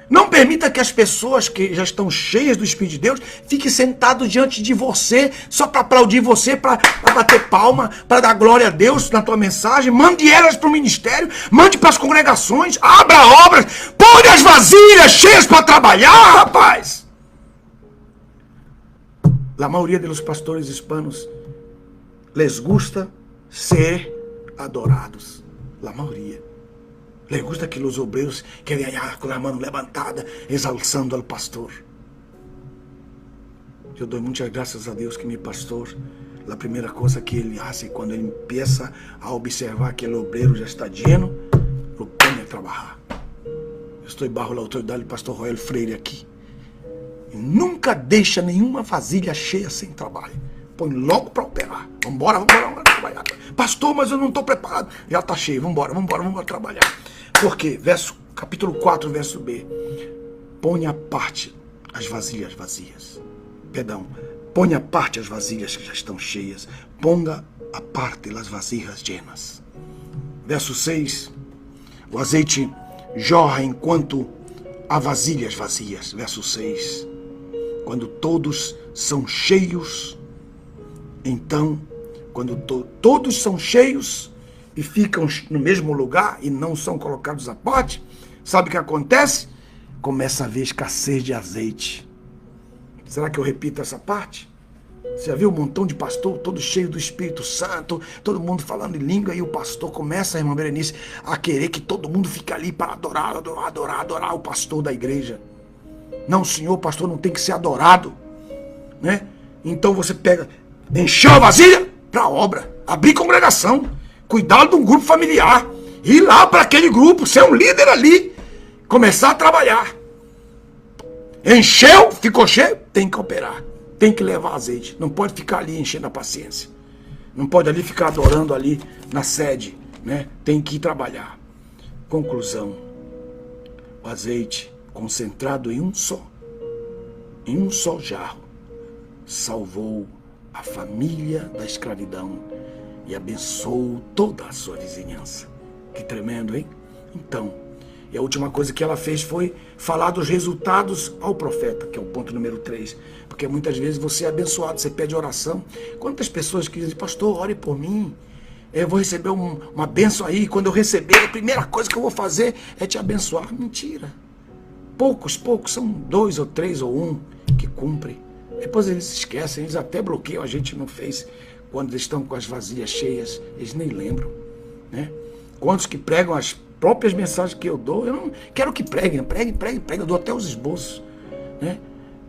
Não permita que as pessoas que já estão cheias do Espírito de Deus fiquem sentadas diante de você, só para aplaudir você, para bater palma, para dar glória a Deus na tua mensagem. Mande elas para o ministério, mande para as congregações, abra obras, põe as vasilhas cheias para trabalhar, rapaz. A maioria dos pastores hispanos les gusta ser adorados. A maioria. Les gusta que os obreiros querem allá com a mão levantada, exaltando ao pastor. Eu dou muitas graças a Deus que meu pastor, a primeira coisa que ele faz quando ele empieza a observar que o obreiro já está lleno, lo põe a trabalhar. Eu estou bajo a autoridade do pastor Roel Freire aqui. E nunca deixa nenhuma vasilha cheia sem trabalho. Põe logo para operar. Vamos trabalhar. Pastor, mas eu não estou preparado. Já está cheio, vamos trabalhar. Por quê? Capítulo 4, verso B. Põe à parte as vasilhas vazias. Perdão. Põe à parte as vasilhas que já estão cheias. Ponga à parte as vasilhas llenas. Verso 6. O azeite jorra enquanto há vasilhas vazias. Verso 6. Quando todos são cheios, então, quando todos são cheios e ficam no mesmo lugar e não são colocados à parte, sabe o que acontece? Começa a haver escassez de azeite. Será que eu repito essa parte? Você já viu um montão de pastor, todo cheio do Espírito Santo, todo mundo falando em língua, e o pastor começa, irmã Berenice, a querer que todo mundo fique ali para adorar o pastor da igreja. Não, senhor, o pastor não tem que ser adorado, né? Então você pega, encheu a vasilha para a obra, abrir congregação, cuidar de um grupo familiar, ir lá para aquele grupo, ser um líder ali, começar a trabalhar. Encheu, ficou cheio, tem que operar, tem que levar azeite, não pode ficar ali enchendo a paciência, não pode ali ficar adorando ali na sede, né? Tem que ir trabalhar. Conclusão: o azeite concentrado em um só jarro, salvou a família da escravidão e abençoou toda a sua vizinhança. Que tremendo, hein? Então, e a última coisa que ela fez foi falar dos resultados ao profeta, que é o ponto número 3. Porque muitas vezes você é abençoado, você pede oração. Quantas pessoas que dizem, pastor, ore por mim, eu vou receber uma bênção aí, quando eu receber, a primeira coisa que eu vou fazer é te abençoar. Mentira. Poucos, são 2 ou 3 ou 1 que cumprem. Depois eles se esquecem, eles até bloqueiam a gente no Face, quando eles estão com as vasilhas cheias, eles nem lembram, né? Quantos que pregam as próprias mensagens que eu dou, eu não quero que preguem, eu dou até os esboços, né?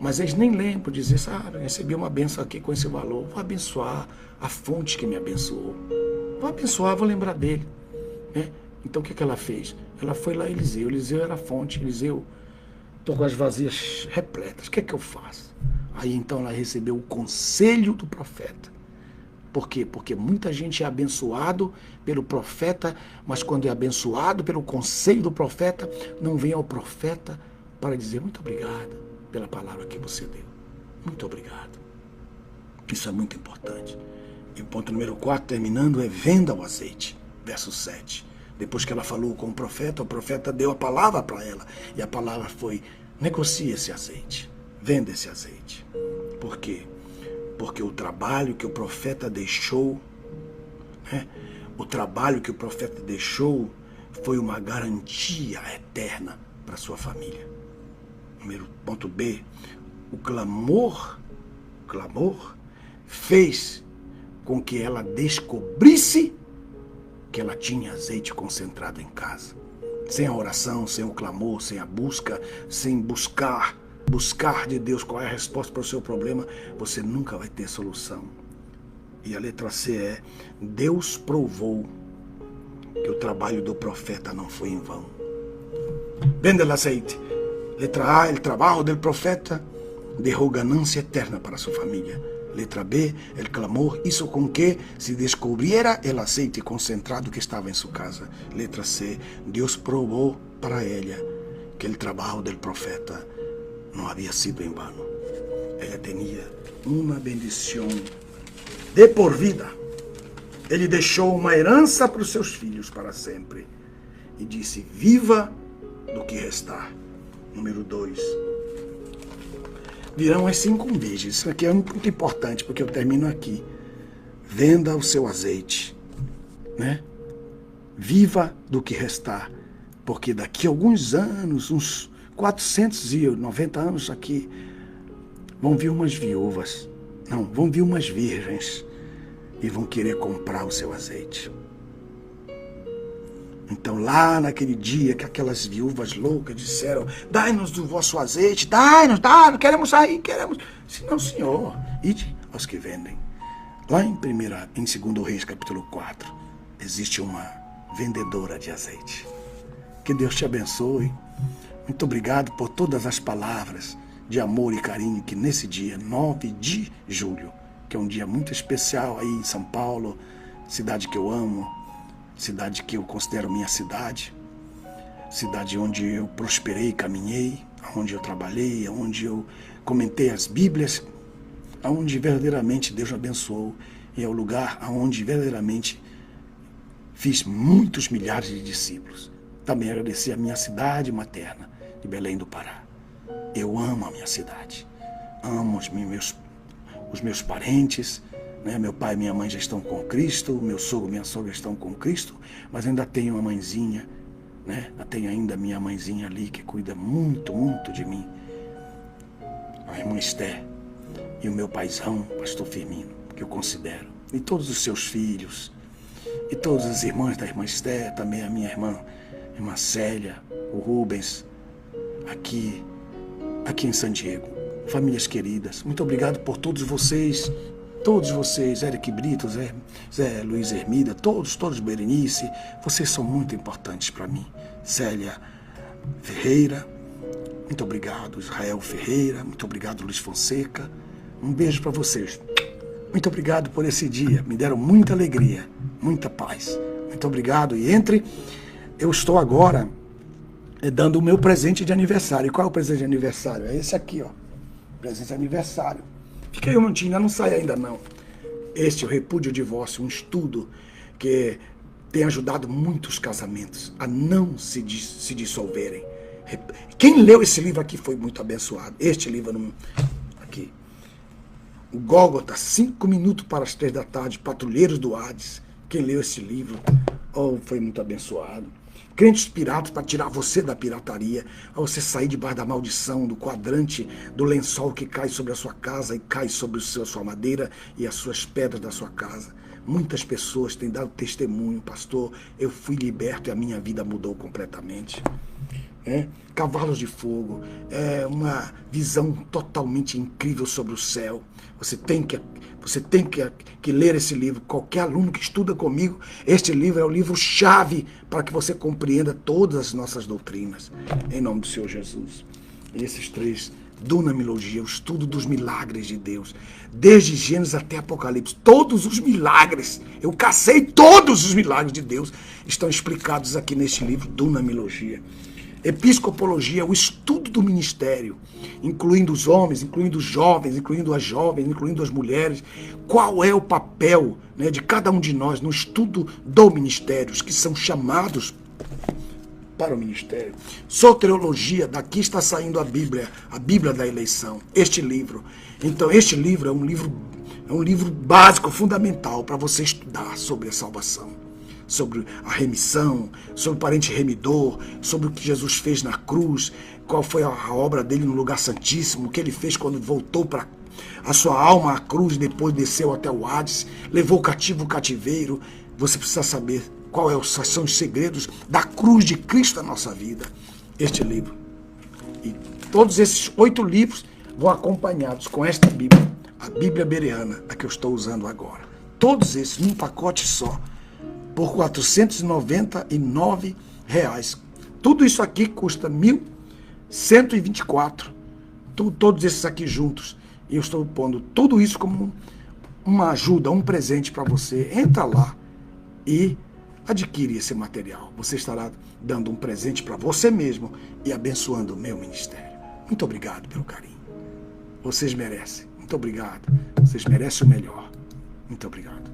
Mas eles nem lembram, dizer, sabe, recebi uma benção aqui com esse valor, vou abençoar a fonte que me abençoou, vou lembrar dele, né? Então o que ela fez? Ela foi lá a Eliseu era a fonte, Eliseu, estou com as vasilhas repletas, o que eu faço? Aí então ela recebeu o conselho do profeta. Por quê? Porque muita gente é abençoado pelo profeta, mas quando é abençoado pelo conselho do profeta, não vem ao profeta para dizer muito obrigado pela palavra que você deu. Muito obrigado. Isso é muito importante. E o ponto número 4, terminando, é venda o azeite. Verso 7. Depois que ela falou com o profeta deu a palavra para ela. E a palavra foi, negocie esse azeite. Venda esse azeite. Por quê? Porque o trabalho que o profeta deixou, né? O trabalho que o profeta deixou foi uma garantia eterna para sua família. Ponto B, o clamor fez com que ela descobrisse que ela tinha azeite concentrado em casa. Sem a oração, sem o clamor, sem a busca, sem buscar de Deus qual é a resposta para o seu problema, você nunca vai ter solução. E a letra C é, Deus provou que o trabalho do profeta não foi em vão. Vende o azeite. Letra A, o trabalho do profeta deu ganância eterna para sua família. Letra B, o clamor hizo com que se descubriera o azeite concentrado que estava em sua casa. Letra C, Deus provou para ela que o trabalho do profeta não havia sido em vano. Ela tinha uma bendição de por vida. Ele deixou uma herança para os seus filhos para sempre. E disse, viva do que restar. Número 2. Virão as circunvígias. Isso aqui é muito importante, porque eu termino aqui. Venda o seu azeite, né? Viva do que restar. Porque daqui a alguns anos, uns 490 anos aqui, vão vir umas viúvas. Não, vão vir umas virgens. E vão querer comprar o seu azeite. Então lá naquele dia que aquelas viúvas loucas disseram, dai-nos do vosso azeite, dai-nos, queremos sair, queremos. Não, Senhor, ide aos que vendem. Lá em 2 Reis, capítulo 4, existe uma vendedora de azeite. Que Deus te abençoe. Muito obrigado por todas as palavras de amor e carinho que nesse dia, 9 de julho, que é um dia muito especial aí em São Paulo, cidade que eu amo, cidade que eu considero minha cidade onde eu prosperei, caminhei, onde eu trabalhei, onde eu comentei as Bíblias, onde verdadeiramente Deus abençoou, e é o lugar onde verdadeiramente fiz muitos milhares de discípulos. Também agradecer a minha cidade materna, de Belém do Pará. Eu amo a minha cidade, amo os meus parentes, né? Meu pai e minha mãe já estão com Cristo, meu sogro e minha sogra estão com Cristo, mas ainda tenho uma mãezinha, né? Tenho ainda minha mãezinha ali que cuida muito, muito de mim, a irmã Esther, e o meu paizão, pastor Firmino, que eu considero, e todos os seus filhos, e todas as irmãs da irmã Esther, também a minha irmã Célia, o Rubens, aqui em San Diego. Famílias queridas, muito obrigado por todos vocês, Eric Brito, Zé Luiz Hermida, todos Berenice, vocês são muito importantes para mim. Célia Ferreira, muito obrigado. Israel Ferreira, muito obrigado. Luiz Fonseca, um beijo para vocês. Muito obrigado por esse dia, me deram muita alegria, muita paz. Muito obrigado. E eu estou agora dando o meu presente de aniversário. E qual é o presente de aniversário? É esse aqui, ó. Presente de aniversário. Fica aí um minutinho, não sai ainda não. Este é o Repúdio ao Divórcio, um estudo que tem ajudado muitos casamentos a não se dissolverem. Quem leu esse livro aqui foi muito abençoado. Este livro aqui. O Gólgota, 5 minutos para as 3 da tarde, Patrulheiros do Hades. Quem leu esse livro foi muito abençoado. Crentes Piratas, para tirar você da pirataria, a você sair debaixo da maldição, do quadrante, do lençol que cai sobre a sua casa e cai sobre a sua madeira e as suas pedras da sua casa. Muitas pessoas têm dado testemunho, pastor, eu fui liberto e a minha vida mudou completamente. Cavalos de Fogo, é uma visão totalmente incrível sobre o céu. Você tem que ler esse livro. Qualquer aluno que estuda comigo, este livro é o livro-chave para que você compreenda todas as nossas doutrinas. Em nome do Senhor Jesus. E esses 3, Dunamilogia, o estudo dos milagres de Deus. Desde Gênesis até Apocalipse, todos os milagres, eu cacei todos os milagres de Deus, estão explicados aqui neste livro, Dunamilogia. Episcopologia, o estudo do ministério, incluindo os homens, incluindo os jovens, incluindo as jovens, incluindo as mulheres. Qual é o papel, né, de cada um de nós no estudo do ministério, os que são chamados para o ministério. Soteriologia, daqui está saindo a Bíblia da eleição, este livro. Então, este livro é um livro básico, fundamental para você estudar sobre a salvação, sobre a remissão, sobre o parente remidor, sobre o que Jesus fez na cruz, qual foi a obra dele no lugar santíssimo, o que ele fez quando voltou para a sua alma à cruz, depois desceu até o Hades, levou cativo o cativeiro. Você precisa saber quais são os segredos da cruz de Cristo na nossa vida. Este livro. E todos esses 8 livros vão acompanhados com esta Bíblia, a Bíblia Bereana, a que eu estou usando agora. Todos esses num pacote só, por R$ 499. Tudo isso aqui custa R$ 1.124. Todos esses aqui juntos. E eu estou pondo tudo isso como uma ajuda, um presente para você. Entra lá e adquire esse material. Você estará dando um presente para você mesmo e abençoando o meu ministério. Muito obrigado pelo carinho. Vocês merecem. Muito obrigado. Vocês merecem o melhor. Muito obrigado.